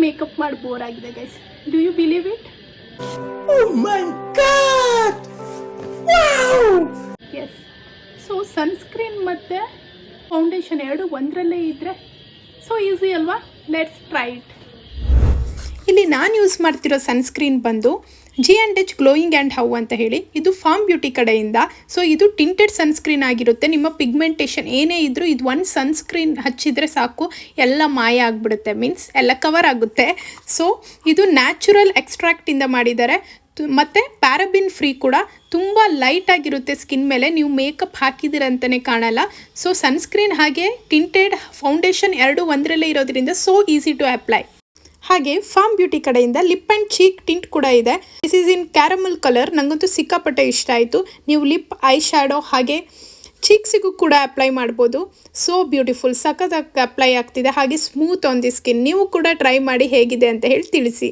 Makeup ಮಾಡಿ bore ಆಗಿದೆ guys. Do you believe it? Oh my god! Wow! Yes. So sunscreen ಮತ್ತು foundation ಎರಡು ಒಂದರಲ್ಲೇ ಇದ್ದರೆ ಸೊ ಈಸಿ ಅಲ್ವಾ? Let's try it. ಇಲ್ಲಿ ನಾನು ಯೂಸ್ ಮಾಡ್ತಿರೋ ಸನ್ಸ್ಕ್ರೀನ್ ಬಂದು G&H ಗ್ಲೋಯಿಂಗ್ ಆ್ಯಂಡ್ ಹೌ ಅಂತ ಹೇಳಿ, ಇದು ಫಾರ್ಮ್ ಬ್ಯೂಟಿ ಕಡೆಯಿಂದ. ಸೊ ಇದು ಟಿಂಟೆಡ್ ಸನ್ಸ್ಕ್ರೀನ್ ಆಗಿರುತ್ತೆ. ನಿಮ್ಮ ಪಿಗ್ಮೆಂಟೇಷನ್ ಏನೇ ಇದ್ದರೂ ಇದು ಒಂದು ಸನ್ಸ್ಕ್ರೀನ್ ಹಚ್ಚಿದರೆ ಸಾಕು, ಎಲ್ಲ ಮಾಯ ಆಗಿಬಿಡುತ್ತೆ, ಮೀನ್ಸ್ ಎಲ್ಲ ಕವರ್ ಆಗುತ್ತೆ. ಸೊ ಇದು ನ್ಯಾಚುರಲ್ ಎಕ್ಸ್ಟ್ರಾಕ್ಟಿಂದ ಮಾಡಿದ್ದಾರೆ ಮತ್ತು ಪ್ಯಾರಾಬಿನ್ ಫ್ರೀ ಕೂಡ. ತುಂಬ ಲೈಟ್ ಆಗಿರುತ್ತೆ ಸ್ಕಿನ್ ಮೇಲೆ, ನೀವು ಮೇಕಪ್ ಹಾಕಿದಿರಂತಲೇ ಕಾಣಲ್ಲ. ಸೊ ಸನ್ಸ್ಕ್ರೀನ್ ಹಾಗೆ ಟಿಂಟೆಡ್ ಫೌಂಡೇಶನ್ ಎರಡು ಒಂದರಲ್ಲೇ ಇರೋದ್ರಿಂದ ಸೋ ಈಸಿ ಟು ಅಪ್ಲೈ. ಹಾಗೆ ಫಾರ್ಮ್ ಬ್ಯೂಟಿ ಕಡೆಯಿಂದ ಲಿಪ್ ಆ್ಯಂಡ್ ಚೀಕ್ ಟಿಂಟ್ ಕೂಡ ಇದೆ. This is in caramel colour. ನನಗಂತೂ ಸಿಕ್ಕಾಪಟ್ಟೆ ಇಷ್ಟ ಆಯಿತು. ನೀವು ಲಿಪ್, ಐ ಶ್ಯಾಡೋ ಹಾಗೆ ಚೀಕ್ಸಿಗೂ ಕೂಡ ಅಪ್ಲೈ ಮಾಡ್ಬೋದು. ಸೋ ಬ್ಯೂಟಿಫುಲ್, ಸಖತ್ತಾಗಿ ಅಪ್ಲೈ ಆಗ್ತಿದೆ, ಹಾಗೆ ಸ್ಮೂತ್ ಆನ್ ದಿ ಸ್ಕಿನ್. ನೀವು ಕೂಡ ಟ್ರೈ ಮಾಡಿ ಹೇಗಿದೆ ಅಂತ ಹೇಳಿ ತಿಳಿಸಿ.